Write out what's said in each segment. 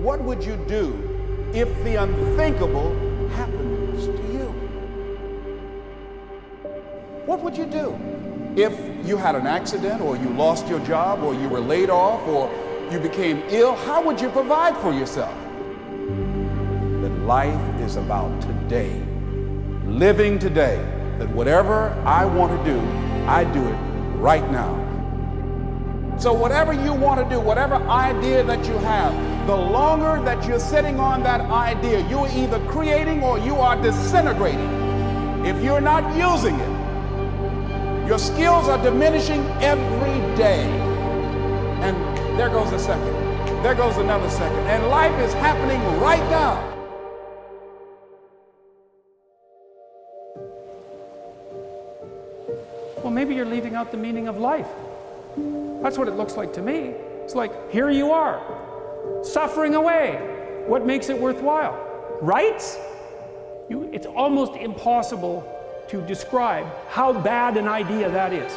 what would you do if the unthinkable happens to you? What would you do if you had an accident, or you lost your job, or you were laid off, or you became ill? How would you provide for yourself? That life is about today, living today, that whatever I want to do, I do it right now. So whatever you want to do, whatever idea that you have, the longer that you're sitting on that idea, you're either creating or you are disintegrating. If you're not using it, your skills are diminishing every day. And there goes a second. There goes another second. And life is happening right now. Well, maybe you're leaving out the meaning of life. That's what it looks like to me. It's like, here you are, suffering away. What makes it worthwhile? Rights? It's almost impossible to describe how bad an idea that is.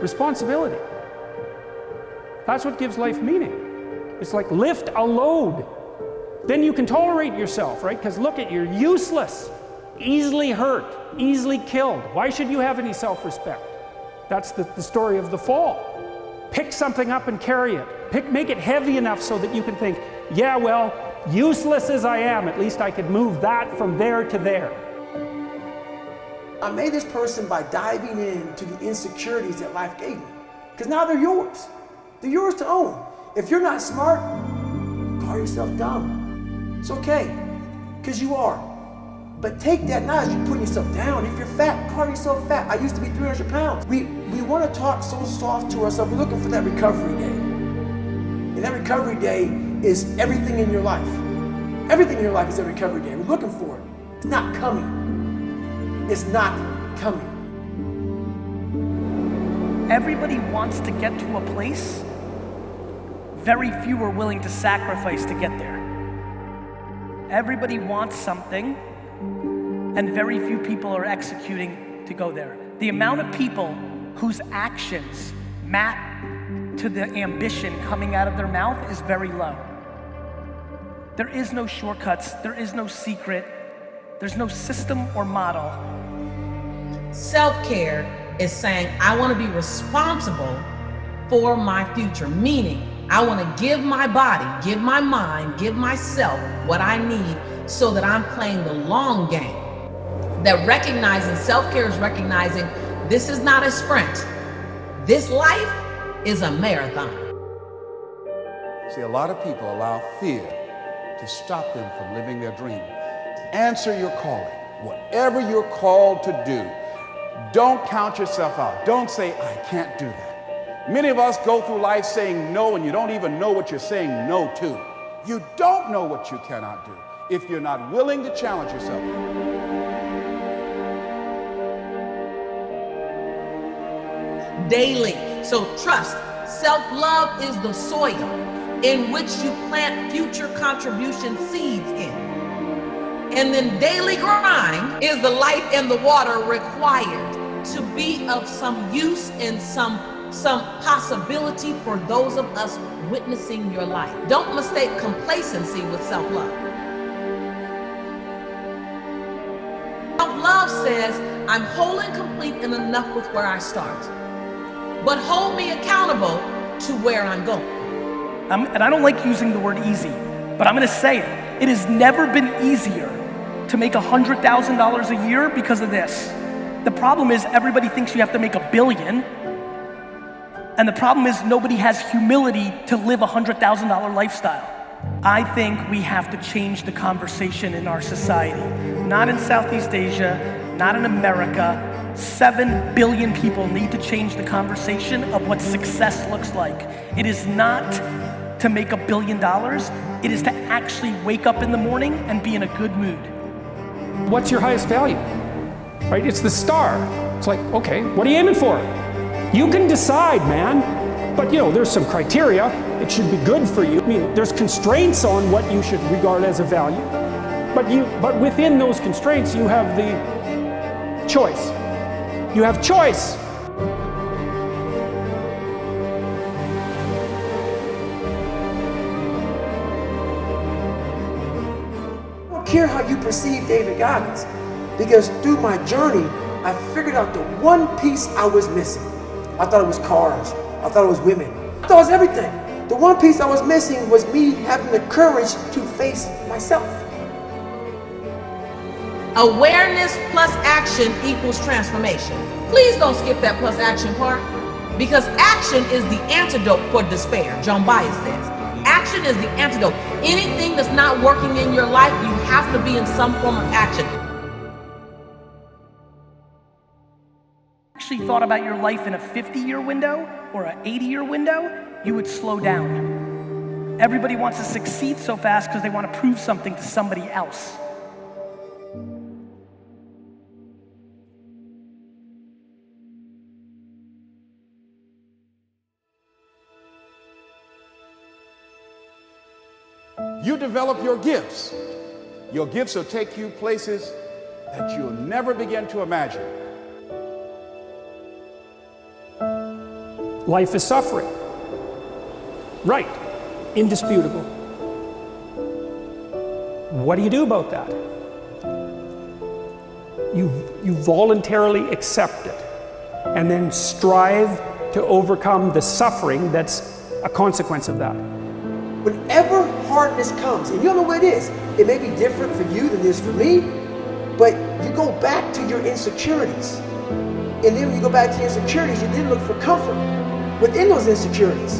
Responsibility. That's what gives life meaning. It's like lift a load. Then you can tolerate yourself, right? Because look at, you're useless, easily hurt, easily killed. Why should you have any self-respect? That's the story of the fall. Pick something up and carry it. Make it heavy enough so that you can think, yeah, well, useless as I am, at least I could move that from there to there. I made this person by diving into the insecurities that life gave me. Because now they're yours. They're yours to own. If you're not smart, call yourself dumb. It's okay, because you are. But take that not as you putting yourself down. If you're fat, call yourself fat. I used to be 300 pounds. We want to talk so soft to ourselves. We're looking for that recovery day. And that recovery day is everything in your life. Everything in your life is a recovery day. We're looking for it. It's not coming. It's not coming. Everybody wants to get to a place. Very few are willing to sacrifice to get there. Everybody wants something, and very few people are executing to go there. The amount of people whose actions map to the ambition coming out of their mouth is very low. There is no shortcuts, there is no secret, there's no system or model. Self-care is saying, I want to be responsible for my future, meaning I want to give my body, give my mind, give myself what I need so that I'm playing the long game. That recognizing, self-care is recognizing this is not a sprint. This life is a marathon. See, a lot of people allow fear to stop them from living their dream. Answer your calling. Whatever you're called to do, don't count yourself out. Don't say, I can't do that. Many of us go through life saying no, and you don't even know what you're saying no to. You don't know what you cannot do if you're not willing to challenge yourself. Daily. So trust, self-love is the soil in which you plant future contribution seeds in. And then daily grind is the light and the water required to be of some use and some possibility for those of us witnessing your life. Don't mistake complacency with self-love. Self-love says, I'm whole and complete and enough with where I start, but hold me accountable to where I'm going. And I don't like using the word easy, but I'm gonna say it. It has never been easier to make $100,000 a year because of this. The problem is everybody thinks you have to make $1 billion, and the problem is nobody has humility to live a $100,000 lifestyle. I think we have to change the conversation in our society. Not in Southeast Asia, not in America. 7 billion people need to change the conversation of what success looks like. It is not to make $1 billion. It is to actually wake up in the morning and be in a good mood. What's your highest value? Right? It's the star. It's like, okay, what are you aiming for? You can decide, man. But there's some criteria. It should be good for you. I mean, there's constraints on what you should regard as a value. But within those constraints, you have the choice. You have choice. care how you perceive David Goggins, because through my journey, I figured out the one piece I was missing. I thought it was cars. I thought it was women. I thought it was everything. The one piece I was missing was me having the courage to face myself. Awareness plus action equals transformation. Please don't skip that plus action part, because action is the antidote for despair. John Bias says. Action is the antidote. Anything that's not working in your life, you have to be in some form of action. Actually thought about your life in a 50-year window or an 80-year window, you would slow down. Everybody wants to succeed so fast because they want to prove something to somebody else. You develop your gifts. Your gifts will take you places that you'll never begin to imagine. Life is suffering. Right. Indisputable. What do you do about that? You voluntarily accept it and then strive to overcome the suffering that's a consequence of that. Whenever hardness comes, and you don't know what it is, it may be different for you than it is for me, but you go back to your insecurities. And then when you go back to your insecurities, you then look for comfort within those insecurities.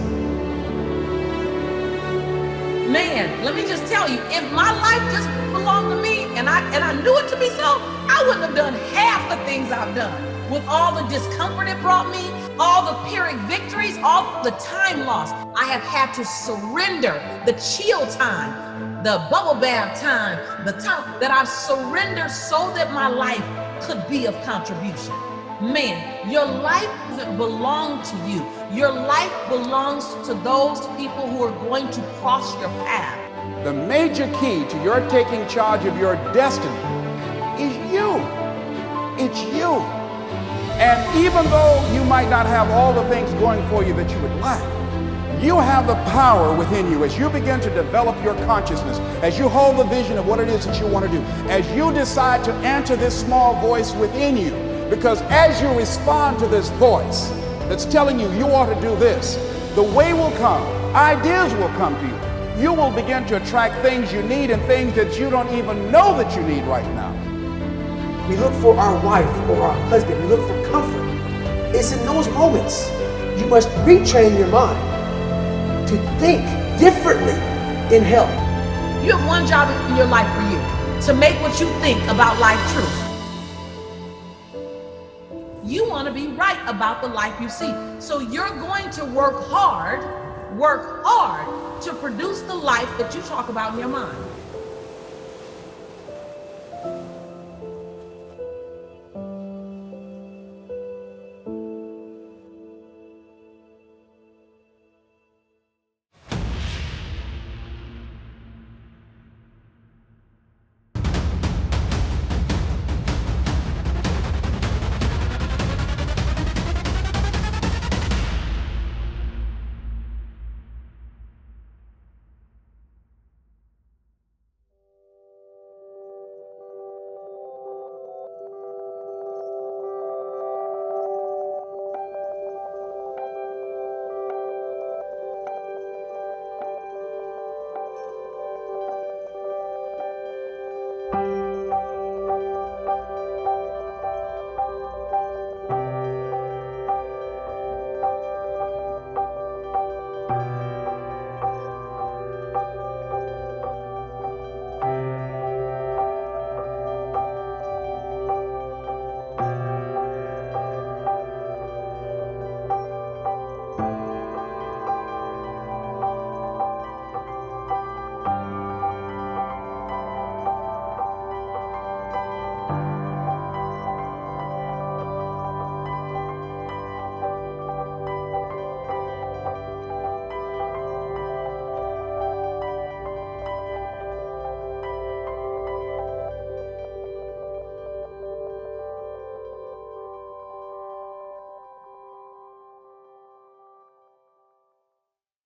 Man, let me just tell you, if my life just belonged to me and I knew it to be so, I wouldn't have done half the things I've done. With all the discomfort it brought me, all the Pyrrhic victories, all the time lost, I have had to surrender the chill time, the bubble bath time, the time that I've surrendered so that my life could be of contribution. Man, your life doesn't belong to you. Your life belongs to those people who are going to cross your path. The major key to your taking charge of your destiny is you. It's you. And even though you might not have all the things going for you that you would like, you have the power within you as you begin to develop your consciousness, as you hold the vision of what it is that you want to do, as you decide to answer this small voice within you. Because as you respond to this voice that's telling you you ought to do this, the way will come, ideas will come to you. You will begin to attract things you need and things that you don't even know that you need right now. We look for our wife or our husband. We look for comfort. It's in those moments you must retrain your mind to think differently in health. You have one job in your life for you, to make what you think about life true. You want to be right about the life you see. So you're going to work hard to produce the life that you talk about in your mind.